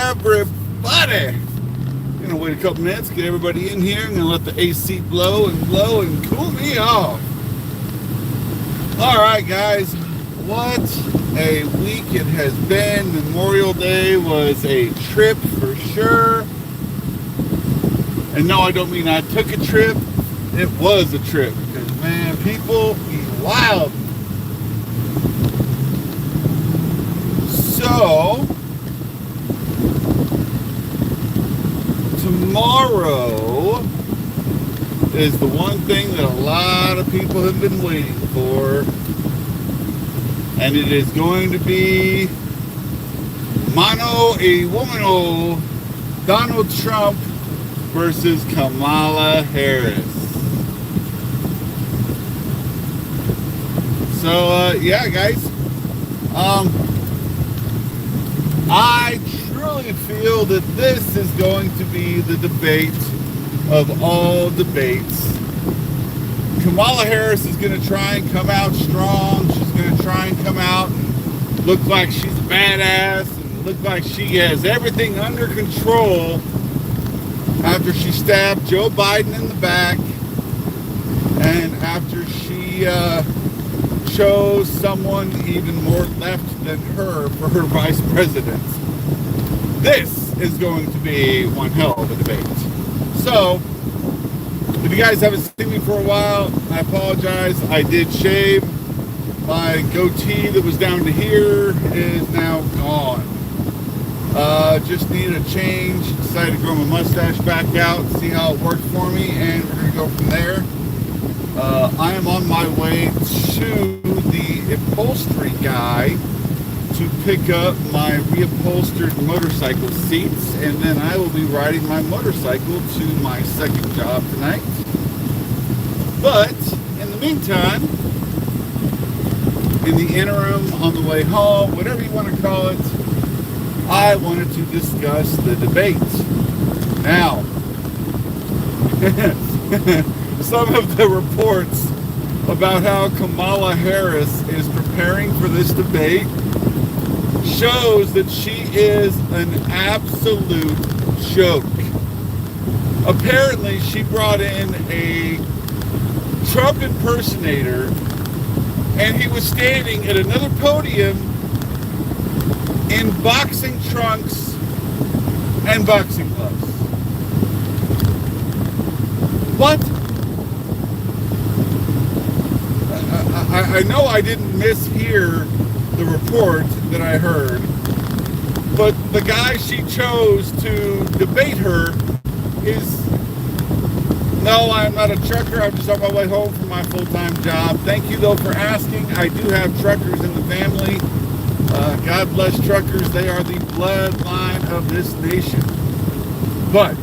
everybody. Gonna wait a couple minutes, get everybody in here. I'm gonna let the AC blow and cool me off. All right, guys, what a week it has been. Memorial Day was a trip for sure. And no, I don't mean I took a trip. It was a trip because, man, people be wild. So, tomorrow is the one thing that a lot of people have been waiting for, and it is going to be mano a womano Donald Trump versus Kamala Harris. So yeah, guys, I truly feel that this is going to be the debate of all debates. Kamala Harris is going to try and come out strong. She's going to try and come out and look like she's a badass and look like she has everything under control after she stabbed Joe Biden in the back and after she chose someone even more left than her for her vice president. This is going to be one hell of a debate. So, if you guys haven't seen me for a while, I apologize. I did shave. My goatee that was down to here is now gone. Just needed a change. Decided to grow my mustache back out, see how it worked for me, and we're going to go from there. I am on my way to the upholstery guy to pick up my reupholstered motorcycle seats, and then I will be riding my motorcycle to my second job tonight. But in the meantime, in the interim, on the way home, whatever you want to call it, I wanted to discuss the debate. Now, some of the reports about how Kamala Harris is preparing for this debate shows that she is an absolute joke. Apparently, she brought in a Trump impersonator, and he was standing at another podium in boxing trunks and boxing gloves. What? I know I didn't mishear the report that I heard, but the guy she chose to debate her is, no, I'm not a trucker. I'm just on my way home from my full-time job. Thank you, though, for asking. I do have truckers in the family. God bless truckers. They are the bloodline of this nation. But,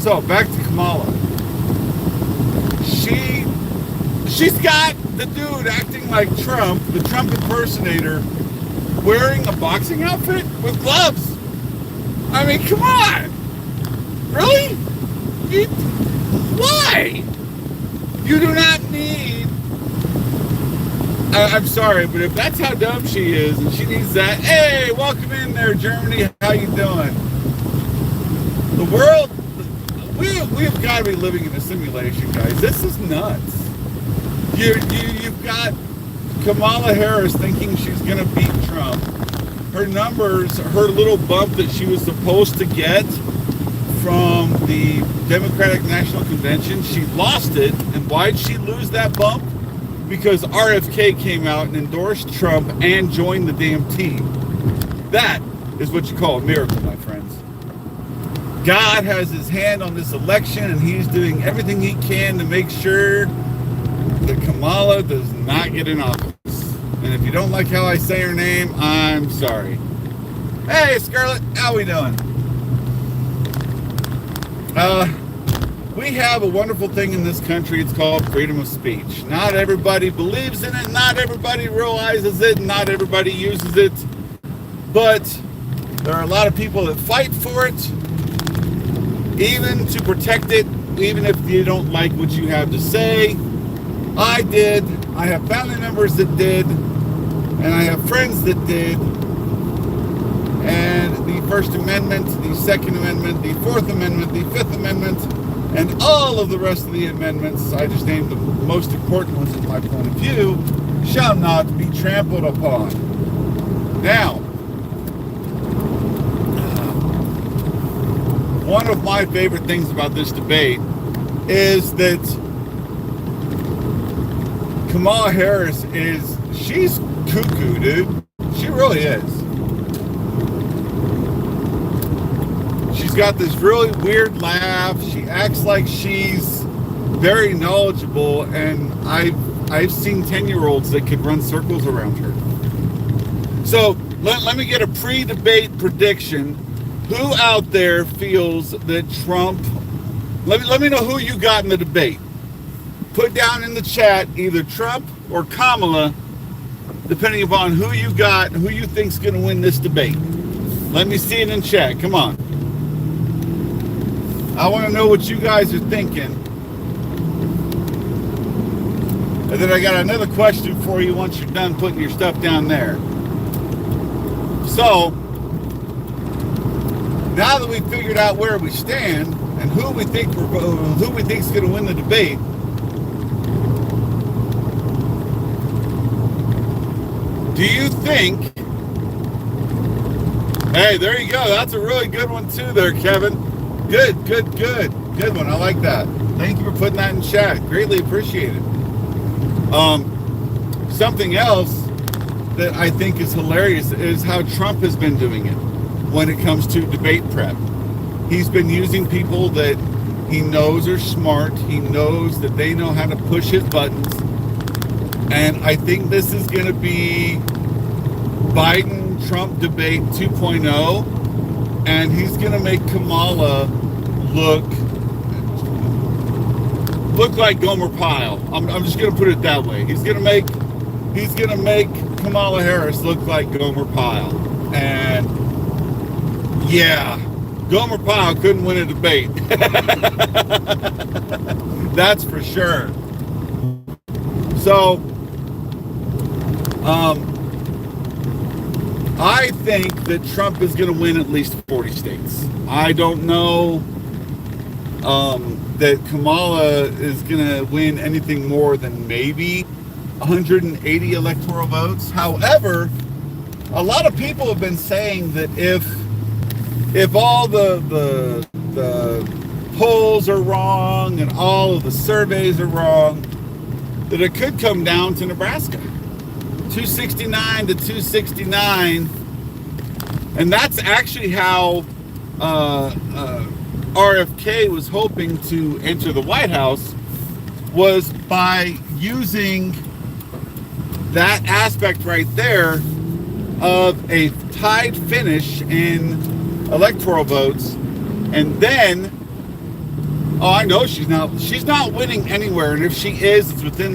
so, back to Kamala. She's got the dude acting like Trump, the Trump impersonator, wearing a boxing outfit with gloves. I mean, come on. Really? Why? You do not need... I'm sorry, but if that's how dumb she is, and she needs that, hey, welcome in there, Germany, how you doing? The world, we've got to be living in a simulation, guys. This is nuts. You've got Kamala Harris thinking she's going to beat Trump. Her numbers, her little bump that she was supposed to get from the Democratic National Convention, she lost it. And why did she lose that bump? Because RFK came out and endorsed Trump and joined the damn team. That is what you call a miracle, my friends. God has his hand on this election, and he's doing everything he can to make sure that Kamala does not get in office. And if you don't like how I say her name, I'm sorry. Hey, Scarlett, how we doing? We have a wonderful thing in this country. It's called freedom of speech. Not everybody believes in it. Not everybody realizes it. Not everybody uses it. But there are a lot of people that fight for it, even to protect it, even if you don't like what you have to say. I did. I have family members that did. And I have friends that did. And the First Amendment, the Second Amendment, the Fourth Amendment, the Fifth Amendment, and all of the rest of the amendments, I just named the most important ones in my point of view, shall not be trampled upon. Now, one of my favorite things about this debate is that Kamala Harris she's cuckoo, dude. She really is. She's got this really weird laugh. She acts like she's very knowledgeable, and I've seen 10-year-olds that could run circles around her. So let me get a pre-debate prediction. Who out there feels that Trump... Let me know who you got in the debate. Put down in the chat either Trump or Kamala, depending upon who you got, who you think's going to win this debate. Let me see it in chat. Come on. I want to know what you guys are thinking. And then I got another question for you once you're done putting your stuff down there. So, now that we've figured out where we stand and who we think is going to win the debate, do you think... Hey, there you go. That's a really good one too there, Kevin. Good one. I like that. Thank you for putting that in chat. Greatly appreciate it. Something else that I think is hilarious is how Trump has been doing it when it comes to debate prep. He's been using people that he knows are smart. He knows that they know how to push his buttons. And I think this is going to be Biden-Trump debate 2.0. And he's going to make Kamala look like Gomer Pyle. I'm just going to put it that way. He's going to make Kamala Harris look like Gomer Pyle. And yeah, Gomer Pyle couldn't win a debate. That's for sure. So, I think that Trump is going to win at least 40 states. I don't know that Kamala is going to win anything more than maybe 180 electoral votes. However, a lot of people have been saying that if all the polls are wrong and all of the surveys are wrong, that it could come down to Nebraska. 269 to 269, and that's actually how RFK was hoping to enter the White House, was by using that aspect right there of a tied finish in electoral votes, and then I know she's not winning anywhere, and if she is, it's within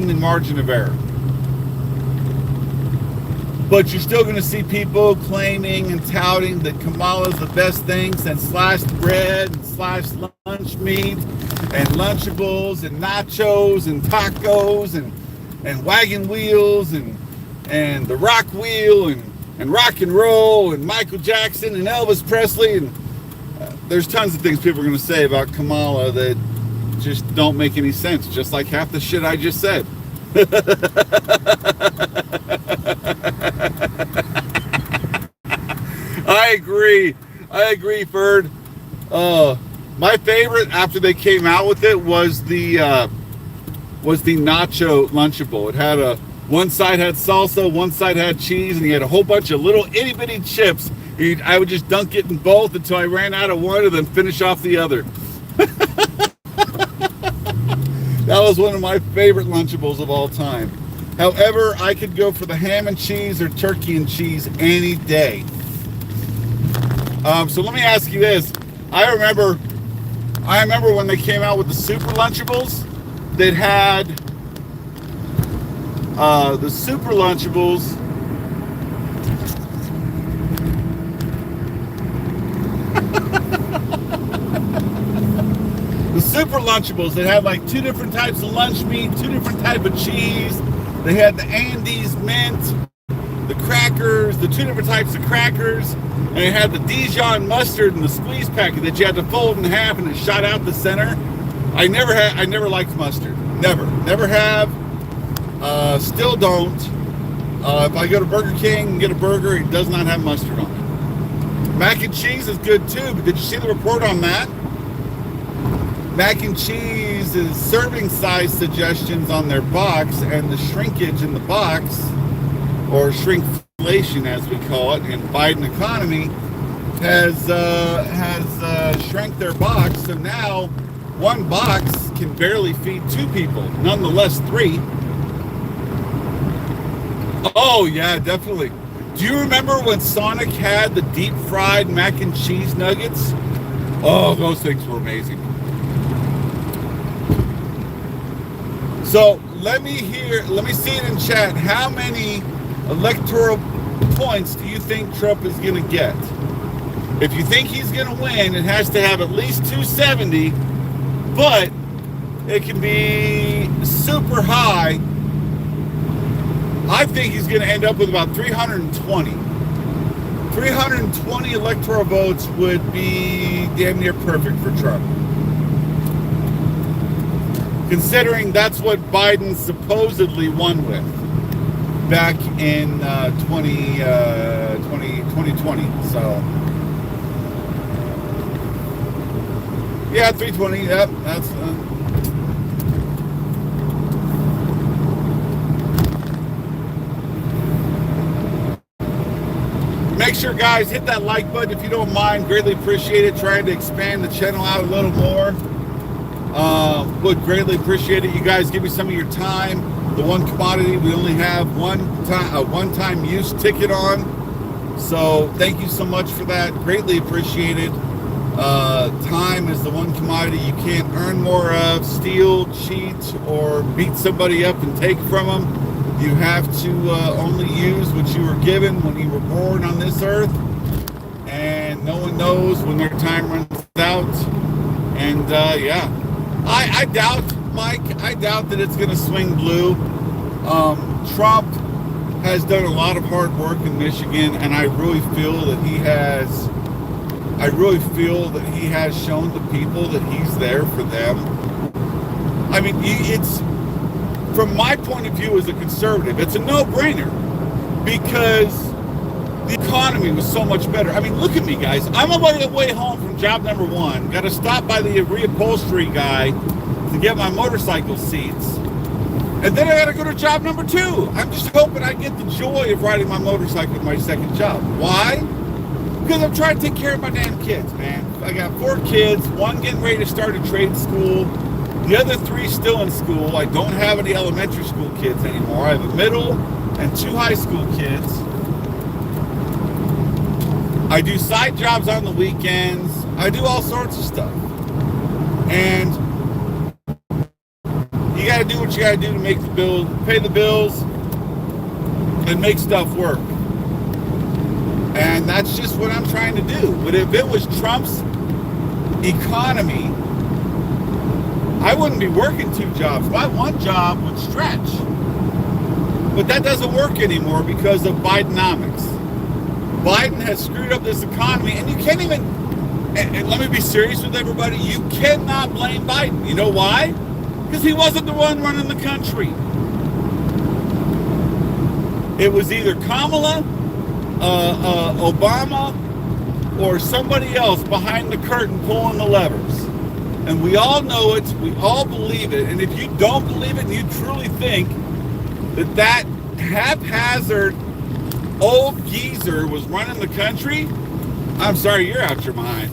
the margin of error. But you're still going to see people claiming and touting that Kamala's the best thing since sliced bread and sliced lunch meat and Lunchables and nachos and tacos and wagon wheels and the rock wheel and rock and roll and Michael Jackson and Elvis Presley. And there's tons of things people are going to say about Kamala that just don't make any sense, just like half the shit I just said. I agree, Ferd. My favorite after they came out with it was the nacho Lunchable. It had one side had salsa, one side had cheese, and he had a whole bunch of little itty bitty chips. I would just dunk it in both until I ran out of one, and then finish off the other. That was one of my favorite Lunchables of all time. However, I could go for the ham and cheese or turkey and cheese any day. So let me ask you this. I remember when they came out with the Super Lunchables that had the Super Lunchables. The Super Lunchables that had like 2 different types of lunch meat, 2 different types of cheese. They had the Andes mint, the crackers, the two different types of crackers, and it had the Dijon mustard and the squeeze packet that you had to fold in half and it shot out the center. I never liked mustard. Never have. Still don't. If I go to Burger King and get a burger, it does not have mustard on it. Mac and cheese is good too, but did you see the report on that? Mac and cheese is serving size suggestions on their box, and the shrinkage in the box, or shrinkflation as we call it in Biden economy, has shrank their box. So now one box can barely feed two people, nonetheless three. Oh yeah, definitely. Do you remember when Sonic had the deep fried mac and cheese nuggets? Oh, those things were amazing. So let me see it in chat. How many electoral points do you think Trump is going to get? If you think he's going to win, it has to have at least 270, but it can be super high. I think he's going to end up with about 320. 320 electoral votes would be damn near perfect for Trump. Considering that's what Biden supposedly won with back in 2020. So, yeah, 320. Yep, that's. Make sure, guys, hit that like button if you don't mind. Greatly appreciate it. Trying to expand the channel out a little more. Would greatly appreciate it. You guys give me some of your time. The one commodity we only have one-time use ticket on. So thank you so much for that. Greatly appreciated. Time is the one commodity you can't earn more of, steal, cheat, or beat somebody up and take from them. You have to only use what you were given when you were born on this earth. And no one knows when their time runs out. And yeah. I doubt, Mike, that it's going to swing blue. Trump has done a lot of hard work in Michigan, and I really feel that he has shown the people that he's there for them. I mean, it's, from my point of view as a conservative, it's a no-brainer because the economy was so much better. I mean, look at me, guys. I'm on my way home from job number one. Got to stop by the reupholstery guy to get my motorcycle seats. And then I got to go to job number two. I'm just hoping I get the joy of riding my motorcycle at my second job. Why? Because I'm trying to take care of my damn kids, man. I got 4 kids, one getting ready to start a trade school, the other 3 still in school. I don't have any elementary school kids anymore. I have a middle and 2 high school kids. I do side jobs on the weekends. I do all sorts of stuff. And you got to do what you got to do to make the bills, pay the bills, and make stuff work. And that's just what I'm trying to do. But if it was Trump's economy, I wouldn't be working 2 jobs. My one job would stretch. But that doesn't work anymore because of Bidenomics. Biden has screwed up this economy, and you can't even, and let me be serious with everybody, you cannot blame Biden. You know why? Because he wasn't the one running the country. It was either Kamala, Obama, or somebody else behind the curtain pulling the levers. And we all know it, we all believe it, and if you don't believe it and you truly think that haphazard old geezer was running the country, I'm sorry, you're out your mind.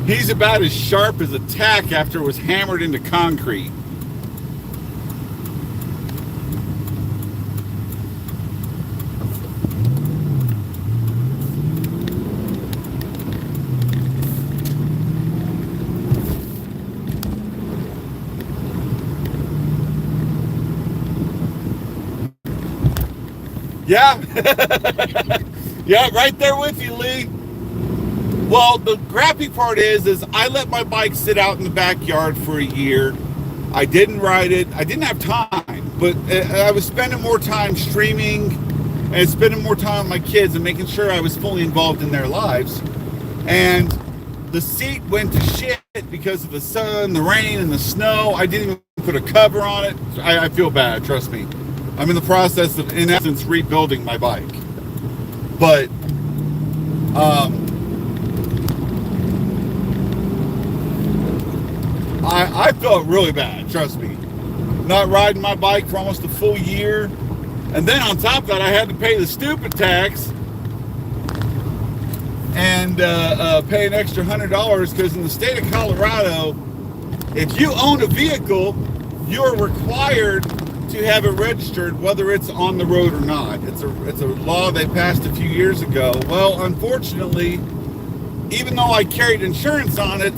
He's about as sharp as a tack after it was hammered into concrete. Yeah. Yeah, right there with you, Lee. Well, the crappy part is I let my bike sit out in the backyard for a year. I didn't ride it. I didn't have time. But I was spending more time streaming and spending more time with my kids and making sure I was fully involved in their lives. And the seat went to shit because of the sun, the rain, and the snow. I didn't even put a cover on it. I feel bad, trust me. I'm in the process of, in essence, rebuilding my bike. But, I felt really bad, trust me. Not riding my bike for almost a full year. And then on top of that, I had to pay the stupid tax and pay an extra $100 because in the state of Colorado, if you own a vehicle, you're required to have it registered whether it's on the road or not. It's a law they passed a few years ago. Well, unfortunately, even though I carried insurance on it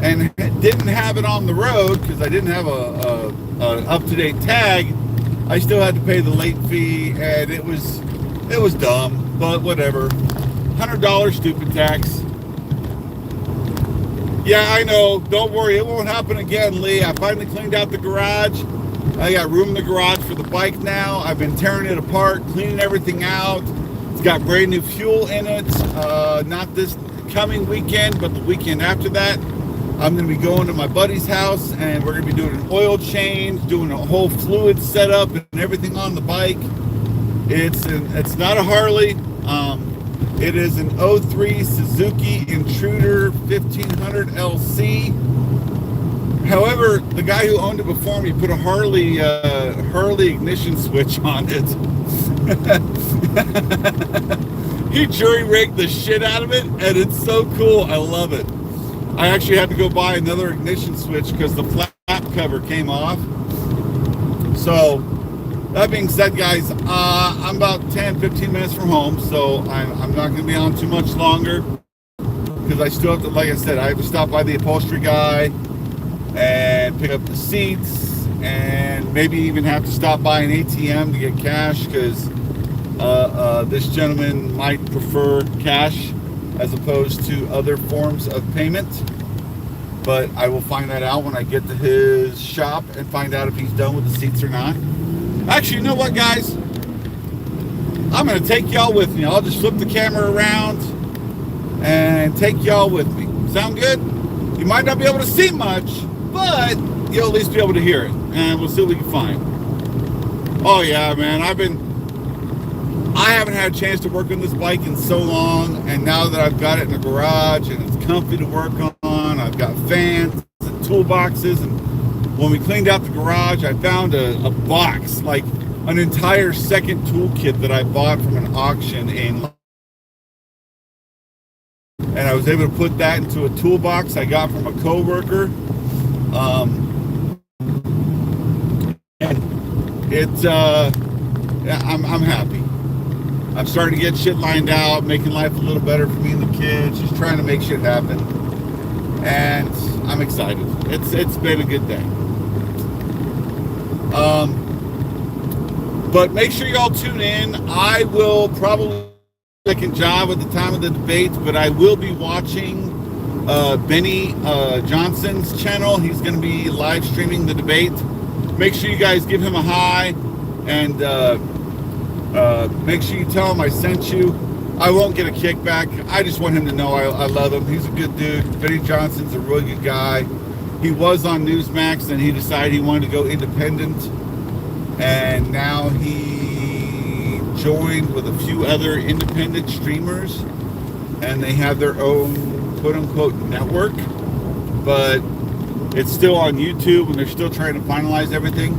and didn't have it on the road because I didn't have a up-to-date tag, I still had to pay the late fee, and it was dumb, but whatever. $100 stupid tax. Yeah, I know. Don't worry, it won't happen again, Lee. I finally cleaned out the garage. I got room in the garage for the bike now. I've been tearing it apart, cleaning everything out. It's got brand new fuel in it. Not this coming weekend, but the weekend after that. I'm going to be going to my buddy's house, and we're going to be doing an oil change, doing a whole fluid setup and everything on the bike. It's not a Harley. It is an 03 Suzuki Intruder 1500 LC. However, the guy who owned it before me put a Harley ignition switch on it. He jury-rigged the shit out of it, and it's so cool. I love it. I actually had to go buy another ignition switch because the flap cover came off. So, that being said, guys, I'm about 10-15 minutes from home, so I'm not going to be on too much longer because I still have to, like I said, I have to stop by the upholstery guy and pick up the seats and maybe even have to stop by an ATM to get cash because this gentleman might prefer cash as opposed to other forms of payment. But I will find that out when I get to his shop and find out if he's done with the seats or not. Actually, you know what, guys? I'm going to take y'all with me. I'll just flip the camera around and take y'all with me. Sound good? You might not be able to see much, but you'll at least be able to hear it. And we'll see what we can find. Oh, yeah, man. I haven't had a chance to work on this bike in so long, and now that I've got it in the garage and it's comfy to work on, I've got fans and toolboxes, and when we cleaned out the garage, I found a box, like an entire second toolkit that I bought from an auction and I was able to put that into a toolbox I got from a coworker. And I'm happy. I'm starting to get shit lined out, making life a little better for me and the kids, just trying to make shit happen. And I'm excited. It's been a good day. But make sure y'all tune in. I will probably second job at the time of the debates, but I will be watching Benny Johnson's channel. He's going to be live streaming the debate. Make sure you guys give him a hi and make sure you tell him I sent you. I won't get a kickback. I just want him to know I love him. He's a good dude. Benny Johnson's a really good guy. He was on Newsmax and he decided he wanted to go independent. And now he joined with a few other independent streamers. And they have their own quote-unquote network. But it's still on YouTube and they're still trying to finalize everything.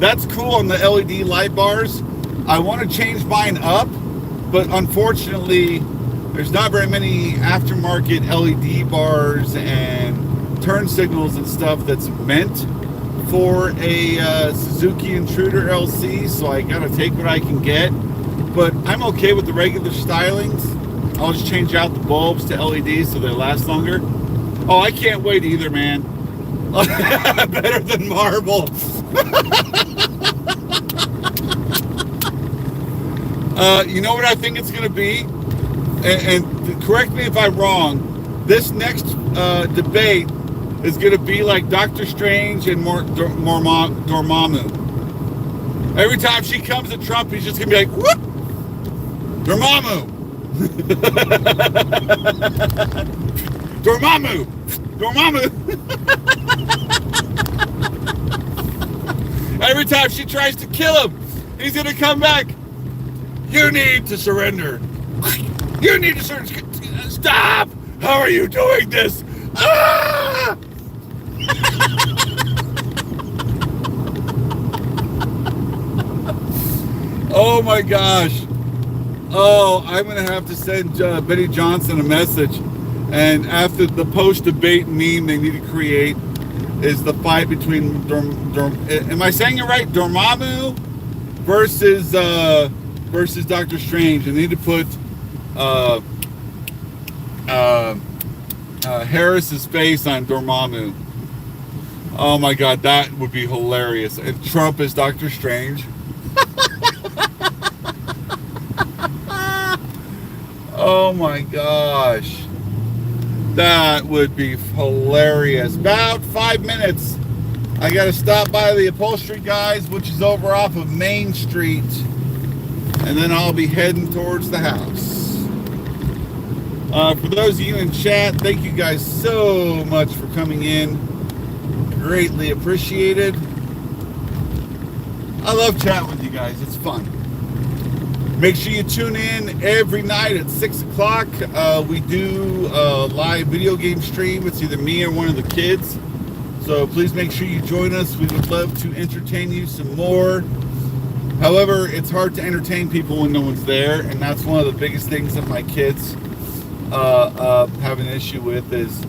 That's cool on the LED light bars. I want to change mine up, but unfortunately, there's not very many aftermarket LED bars and turn signals and stuff that's meant for a Suzuki Intruder LC, so I gotta take what I can get. But I'm okay with the regular stylings. I'll just change out the bulbs to LEDs so they last longer. Oh, I can't wait either, man. Better than marble. You know what I think it's going to be? And correct me if I'm wrong. This next debate is going to be like Doctor Strange and Dormammu. Every time she comes at Trump, he's just gonna be like, whoop! Dormammu! Dormammu! Dormammu! Every time she tries to kill him, he's gonna come back. You need to surrender. You need to surrender. Stop! How are you doing this? Ah! Oh my gosh. Oh, I'm going to have to send Betty Johnson a message. And after the post-debate meme they need to create is the fight between, am I saying it right? Dormammu versus Doctor Strange. And they need to put Harris's face on Dormammu. Oh my God, that would be hilarious. And Trump is Doctor Strange. Oh my gosh. That would be hilarious. About 5 minutes. I got to stop by the upholstery guys, which is over off of Main Street. And then I'll be heading towards the house. For those of you in chat, thank you guys so much for coming in. Greatly appreciated. I love chatting with you guys. It's fun. Make sure you tune in every night at 6 o'clock. We do a live video game stream. It's either me or one of the kids. So please make sure you join us. We would love to entertain you some more. However, it's hard to entertain people when no one's there. And that's one of the biggest things that my kids have an issue with is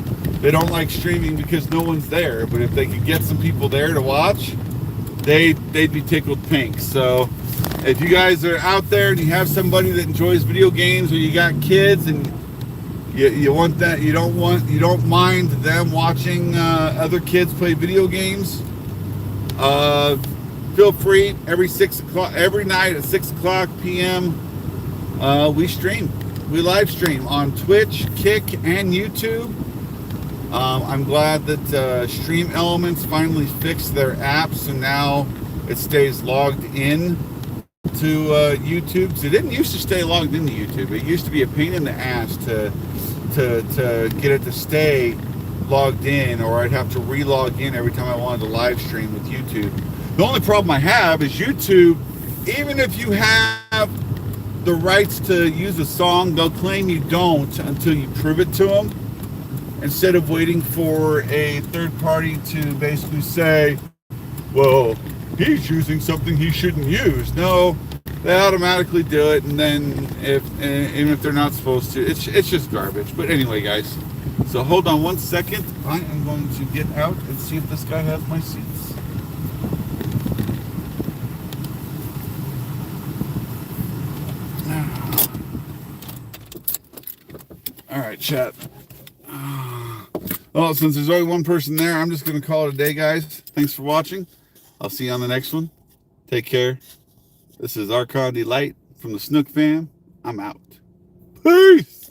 they don't like streaming because no one's there. But if they could get some people there to watch, they'd be tickled pink. So if you guys are out there and you have somebody that enjoys video games, or you got kids and you want that, you don't mind them watching other kids play video games, feel free. Every night at 6 o'clock p.m. We stream. We live stream on Twitch, Kick, and YouTube. I'm glad that Stream Elements finally fixed their app, so now it stays logged in to YouTube. Because it didn't used to stay logged into YouTube. It used to be a pain in the ass to get it to stay logged in, or I'd have to re-log in every time I wanted to live stream with YouTube. The only problem I have is YouTube, even if you have the rights to use a song, they'll claim you don't until you prove it to them, instead of waiting for a third party to basically say, well, he's using something he shouldn't use. No, they automatically do it, and then even if they're not supposed to, it's just garbage. But anyway, guys, so hold on one second. I am going to get out and see if this guy has my seats. All right, chat. Well, since there's only one person there, I'm just going to call it a day, guys. Thanks for watching. I'll see you on the next one. Take care. This is Archon Delight from the Snook fam. I'm out. Peace.